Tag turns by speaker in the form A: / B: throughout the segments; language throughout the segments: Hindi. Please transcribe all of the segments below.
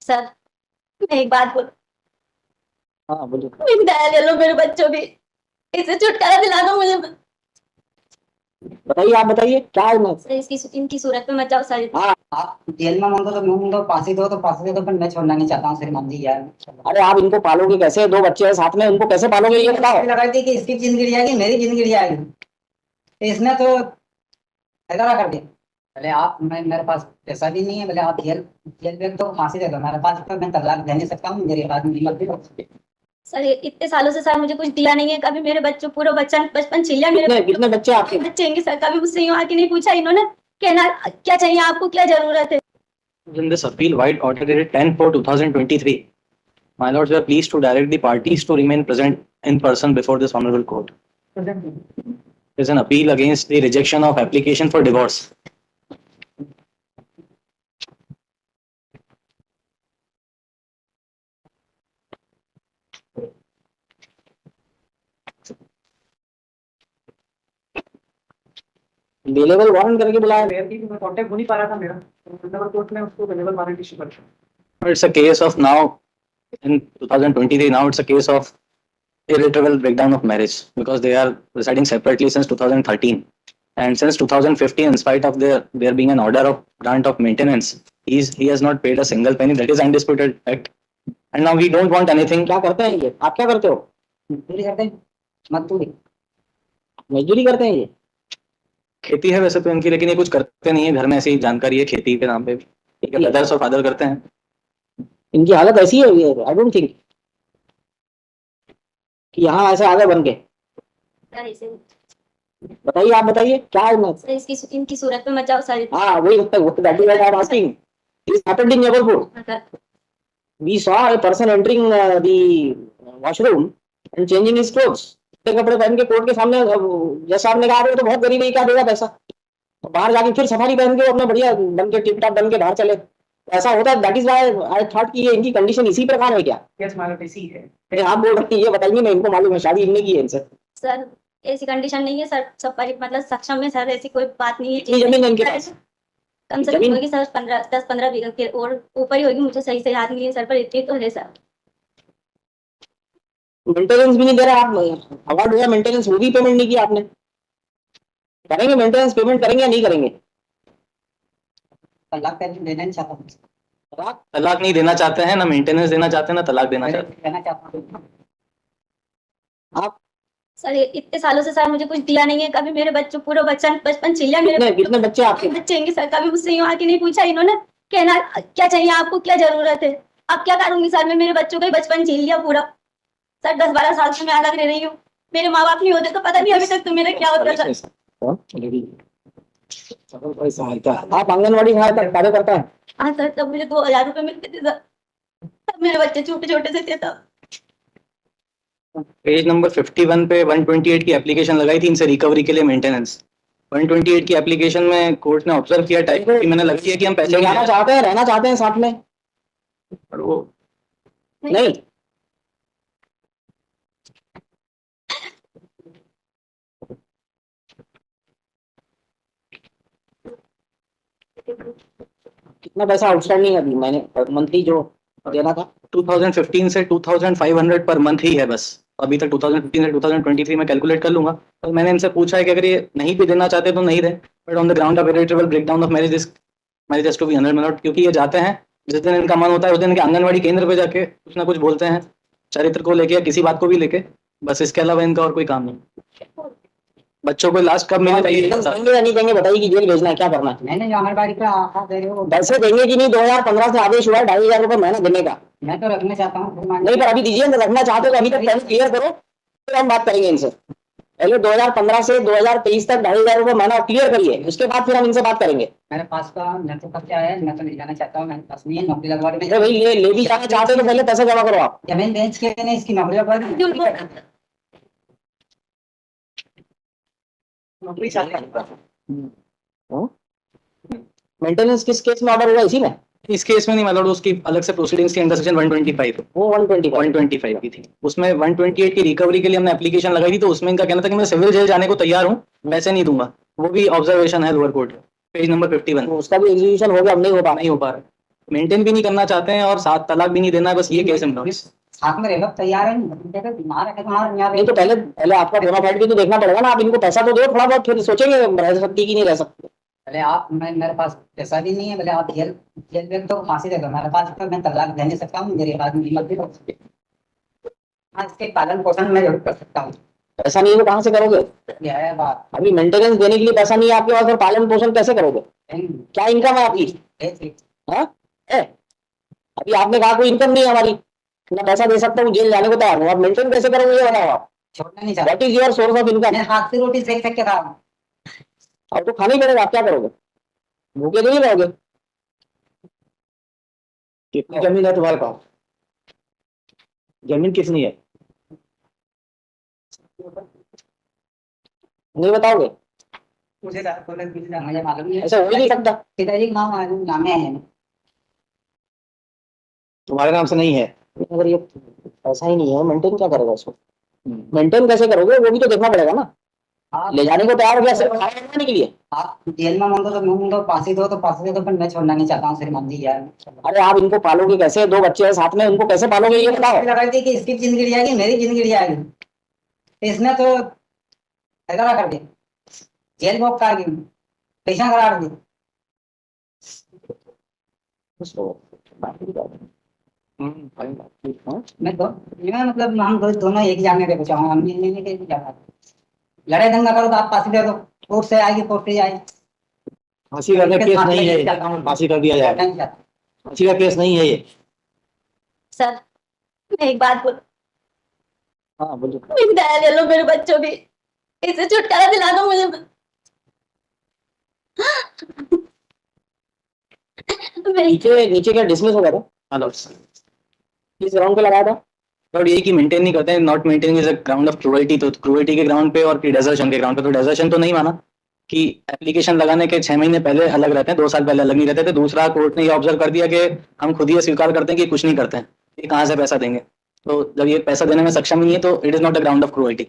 A: सर, मैं एक बात बोल,
B: हाँ बोलिए।
A: मेरी दया ले लो मेरे बच्चों की, इसे छुटकारा दिला दो मुझे।
B: बताइए, आप बताइए क्या है मैं।
A: सर, इसकी इनकी सूरत में मत जाओ सर।
B: हाँ,
C: आप जेल में मांगो तो मुंह दो, फांसी दो तो फांसी दे दो, पर मैं छोड़ना नहीं चाहता हूँ श्रीमान जी यार।
B: अरे आप इनको पालोगे कैसे? दो बच्चे हैं साथ में, उनको कैसे पालोगे ये बताओ।
C: लगाई थी कि इसकी जिंदगी जाएगी, मेरी जिंदगी जाएगी, तो इसने तो ऐसा कर दिया। भले आप, मेरे पास पैसा भी नहीं है, भले आप जेल जेल में तो फांसी दे दो, मेरे पास तो मैं तलाक दे नहीं सकता हूँ, मेरे पास हिम्मत भी नहीं।
A: सर, इतने सालों से सर मुझे कुछ दिया नहीं है, कभी मेरे बच्चों पूरा बचपन छीन लिया मेरे।
B: कितने बच्चे आपके?
A: बच्चे हैं सर, कभी मुझसे यूं आके नहीं पूछा इन्होंने, कहना क्या चाहिए आपको, क्या जरूरत है।
D: In this appeal, White ordered it 10/4/2023. My lords, we are pleased to direct the parties to remain present in person before this honorable court. It is an appeal against the rejection of application for divorce.
B: Available warrant करके बुलाया।
C: मैं कांटेक्ट हो नहीं पा रहा था मेरा, तो कोर्ट में उसको अवेलेबल वारंट इशू कर।
D: It's a case of now, in 2023, now it's a case of irretrievable breakdown of marriage because they are residing separately since 2013. And since 2015, in spite of there being an order of grant of maintenance, he has not paid a single penny. That is undisputed fact. And now we don't want anything.
B: क्या करते हैं ये? आप क्या करते हो?
C: मजदूरी करते हैं, मजदूरी
B: मजदूरी करते हैं ये?
D: खेती है वैसे तो इनकी, लेकिन ये कुछ करते नहीं है घर में, ऐसी ही जानकारी है खेती के नाम पे। ठीक है, ब्रदर्स और फादर करते हैं।
B: इनकी हालत ऐसी है, आई डोंट थिंक कि यहाँ ऐसे आगे बन के।
A: सर,
B: बताइए, आप बताइए क्या है मैं।
A: सर, इसकी इनकी सूरत में मत जाओ सर।
B: हाँ वही that is what I am asking. This happened in Jabalpur. We saw a person entering the washroom and changing his clothes. कपड़े पहन के कोर्ट के सामने, जज साहब ने कहा तो बहुत गरीब है, क्या देगा पैसा। तो बाहर जाके फिर सफारी पहन के अपना बढ़िया बन के टिप टॉप बन के बाहर चले, ऐसा होता है। That is why I thought कि ये इनकी कंडीशन इसी प्रकार है क्या?
C: यस मालूम इसी है।
B: अरे आप बोल रही ये बताइए, मैं इनको मालूम है शादी इनने की है इनसे।
A: सर, ऐसी कंडीशन नहीं है सर, सब मतलब सक्षम है सर, ऐसी कोई बात नहीं है।
B: कितनी जमीन है इनके पास?
A: कम से कम होगी सर 10-15 बीघा के और ऊपर ही होगी, मुझे सही से याद नहीं है सर, पर इतनी तो है सर।
B: मेंटेनेंस भी नहीं दे रहा आप, अवार्ड हुआ मेंटेनेंस, वो भी पेमेंट नहीं किया आपने। करेंगे मेंटेनेंस, पेमेंट करेंगे या नहीं करेंगे?
C: तलाक देना नहीं चाहता हूँ,
D: तलाक नहीं देना चाहते हैं, ना मेंटेनेंस देना चाहते हैं, ना तलाक देना चाहते हैं।
C: कहना चाहता हूँ।
B: आप
A: सर, इतने सालों से सर मुझे कुछ दिया नहीं है, कभी मेरे बच्चों पूरा बचपन छीन लिया मेरे।
B: कितने बच्चे आपके?
A: बच्चे हैं सर, कभी मुझसे यूं आके नहीं पूछा इन्होंने, कहना क्या चाहिए आपको, क्या जरूरत है। अब क्या करूंगी सर, मैं मेरे बच्चों का ही बचपन छीन लिया पूरा सर। 10-12 साल से मैं अलग रह रही हूँ, मेरे माँ बाप नहीं होते तो पता नहीं अभी तक तो मेरा क्या होता सर।
B: आप आंगनवाड़ी कार्य करता है?
A: हाँ सर, तब मुझे 2000 रुपए मिलते थे सर, तब मेरे बच्चे छोटे छोटे से थे तब।
D: पेज नंबर 51 पे 128 की एप्लीकेशन लगाई थी इनसे रिकवरी के लिए मेंटेनेंस। 128 की एप्लीकेशन में कोर्ट ने ऑब्जर्व किया टाइप की मैंने लगी है कि हम पैसे
B: जाना चाहते हैं, रहना चाहते हैं साथ में,
D: और वो
B: नहीं। कितना पैसा आउटस्टैंडिंग है अभी? मैंने मंथली जो देना था
D: 2015 से 2500 पर मंथ ही है बस। अभी तक 2015 से 2023 में कैलकुलेट कर लूंगा। तो मैंने इनसे पूछा है कि अगर ये नहीं भी देना चाहते तो नहीं दे, but on the ground of irretrievable breakdown of marriage to be annulled, क्योंकि ये जाते हैं जिस दिन इनका मन होता है उस दिन इनके आंगनवाड़ी केंद्र पे जाके कुछ ना कुछ बोलते हैं, चरित्र को लेके या किसी बात को भी लेके, बस इसके अलावा इनका और कोई काम नहीं। बच्चों को लास्ट कब मिलना चाहिए?
B: देंगे या नहीं देंगे बताइए कि जेल भेजना है, क्या करना है?
C: मैंने जो आंगनबाड़ी पे आवाज दे रहे हो,
B: पैसे देंगे कि नहीं? 2015 से आदेश हुआ है 2500 रुपए महीना देने का।
C: मैं तो रखना चाहता हूँ।
B: नहीं पर अभी दीजिए, रखना चाहते हो तो अभी तक पहले क्लियर करो, फिर हम बात करेंगे इनसे। पहले 2015 से 2023 तक 2500 रुपए महीना क्लियर करिए, उसके बाद फिर हम इनसे बात करेंगे।
C: मेरे पास का मैं तो कब क्या है, मैं तो नहीं जाना चाहता हूँ, मेरे पास नहीं है नौकरी लगवा
B: अरे भाई ले भी जाना चाहते हो तो पहले पैसे जमा करो आप।
C: जमीन बेच के नहीं इसकी नौकरी लगवा नौकरी चाहते हैं।
B: मेंटेनेंस किस केस में ऑर्डर हुआ? इसी में?
D: इस केस में नहीं मतलब उसकी अलग से प्रोसीडिंग्स थी अंडर सेक्शन 125,
B: वो
D: 125 की थी। उसमें 128 की रिकवरी के लिए हमने एप्लीकेशन लगाई थी, तो उसमें इनका कहना था कि मैं सिविल जेल जाने को तैयार हूँ, पैसे नहीं दूंगा। वो भी ऑब्जर्वेशन है लोअर कोर्ट, पेज नंबर 51।
B: उसका भी एग्जीक्यूशन हो गया, अब नहीं हो पा
D: नहीं हो पा रहा। मेंटेन भी नहीं करना चाहते हैं और साथ तलाक भी नहीं देना है, बस ये केस है।
C: साथ में रहना तैयार है नहीं, देखो बीमार है तुम्हारा यहाँ
B: नहीं तो पहले पहले आपका बोनाफाइड भी तो देखना पड़ेगा ना। आप इनको पैसा तो दो थोड़ा बहुत, फिर सोचेंगे रह सकती कि नहीं रह सकती।
C: पहले आप मेरे पास पैसा भी नहीं है, पहले आप जेल जेल में तो फांसी दे दो, मेरे पास तो मैं तलाक दे नहीं सकता हूँ, मेरे पास हिम्मत भी कर सकती है। हाँ, इसके पालन पोषण मैं जरूर कर सकता हूँ।
B: पैसा नहीं है तो कहाँ से करोगे?
C: यह है बात।
B: अभी मेंटेनेंस देने के लिए पैसा नहीं है आपके पास, और पालन पोषण कैसे करोगे? क्या इनकम है आपकी? हाँ है? अभी आपने कहा कोई इनकम नहीं है हमारी, मैं पैसा दे सकता हूँ, जेल जाने को तैयार हूँ, आप मेंटेन कैसे करोगे ये बताओ आप।
C: छोड़ना नहीं चाहता,
B: what is your source of income?
C: मैं हाथ से रोटी सेक सेक के खा रहा हूँ।
B: अब तो खाना ही पड़ेगा, आप क्या करोगे? भूखे तो नहीं रहोगे। कितनी जमीन है तुम्हारे पास? जमीन कितनी है नहीं बताओगे?
C: मुझे मुझे मालूम नहीं है।
B: ऐसा हो ही नहीं सकता।
C: पिताजी का नाम है,
B: तुम्हारे नाम से नहीं है। अगर ये पैसा ही नहीं है, मेंटेन क्या करोगे उसको? मेंटेन कैसे करोगे वो भी तो देखना पड़ेगा ना। ले जाने को तैयार हो गया सिर्फ खाने बनाने के लिए।
C: आप जेल में मांगो तो मुंह दो, फांसी दो तो फांसी दे दो, पर मैं छोड़ना नहीं चाहता हूँ श्रीमान जी यार।
B: अरे आप इनको पालोगे कैसे? दो बच्चे हैं साथ में, उनको कैसे पालोगे ये बताओ।
C: लगा दी कि इसकी जिंदगी जाएगी, मेरी जिंदगी जाएगी। इसने तो ऐसा कर दिया, जेल भोग कर दी, पैसा करार दी। मैं मतलब हम दोनों एक जाने पे बचाऊंगा, हम नहीं जाना। लड़ाई दंगा करो तो आप फांसी दे दो, कोर्ट से आएगी, कोर्ट से आएगी।
B: फांसी का केस नहीं है, फांसी कर दिया जाए। फांसी का केस नहीं है ये।
A: सर मैं एक बात बोल,
B: हाँ बोलो।
A: मेरी दया ले लो, मेरे बच्चों की, इसे छुटकारा दिला दो मुझे।
B: नीचे नीचे क्या डिसमिस हो गया था?
D: हेलो
B: किस ग्राउंड पे लगाया था?
D: और यही कि मेंटेन नहीं करते हैं, not maintaining is a ground of cruelty, तो क्रूएल्टी के ग्राउंड पे और डेजर्शन के ग्राउंड पे। तो डेजर्शन तो नहीं माना कि एप्लीकेशन लगाने के 6 महीने पहले अलग रहते हैं, 2 साल पहले अलग नहीं रहते थे। दूसरा, कोर्ट ने ये ऑब्जर्व कर दिया कि हम खुद ही ये स्वीकार करते हैं कि कुछ नहीं करते हैं, ये कहाँ से पैसा देंगे। तो जब ये पैसा देने में सक्षम नहीं है तो it is not a ground of cruelty.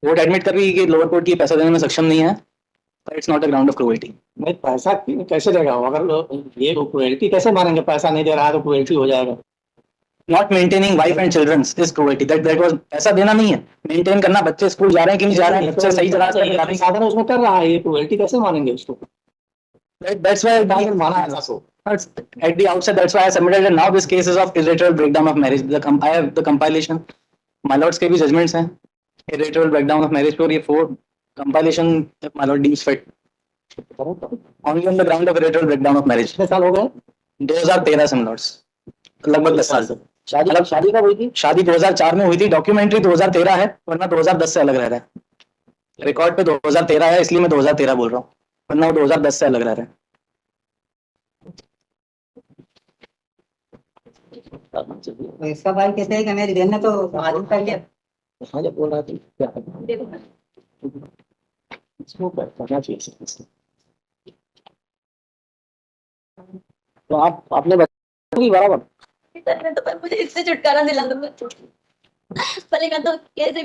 D: Court admit कर रही है कि लोअर कोर्ट ये पैसा देने में सक्षम नहीं है, it's not a ground of cruelty.
B: नहीं पैसा कैसे देगा वो? अगर ये क्रूएल्टी कैसे मानेंगे? पैसा नहीं दे रहा है तो क्रूएल्टी हो जाएगा।
D: Not maintaining wife and childrens is cruelty. That was, पैसा देना नहीं है, मेंटेन करना। बच्चे स्कूल जा रहे हैं कि नहीं जा रहे हैं, बच्चे सही जगह से जा रहे हैं,
B: साधन उसमें कर रहा है, ये क्रूएल्टी कैसे मानेंगे उसको?
D: that's why
B: माना है ऐसा सो।
D: at the outset that's why I submitted, and now this case is of irretrievable breakdown of marriage. I have the compilation, my lords के भी judgments हैं irretrievable breakdown of marriage पे, और ये 4 compilation my lord deems fit only on the ground of irretrievable breakdown of marriage।
B: कितने साल हो गए?
D: 2013 से my lords, लगभग 10 साल से।
B: शादी कब हुई थी?
D: शादी 2004 में हुई थी, डॉक्यूमेंट्री 2013 है, वरना 2010 से अलग रह रहा है। रिकॉर्ड पे 2013 है, इसलिए मैं 2013 बोल रहा हूँ, वरना वो 2010 से अलग रह रहा है।
C: तो इसका भाई कहते हैं कि मेरी बहन ने तो मालूम कर लिया।
B: हाँ जब बोल रहा था क्या इसको करना चाहिए। तो आप अपने बच्चों की बराबर
A: सर मैं तो मुझे इससे छुटकारा दिला दो, भले मैं तो कैसे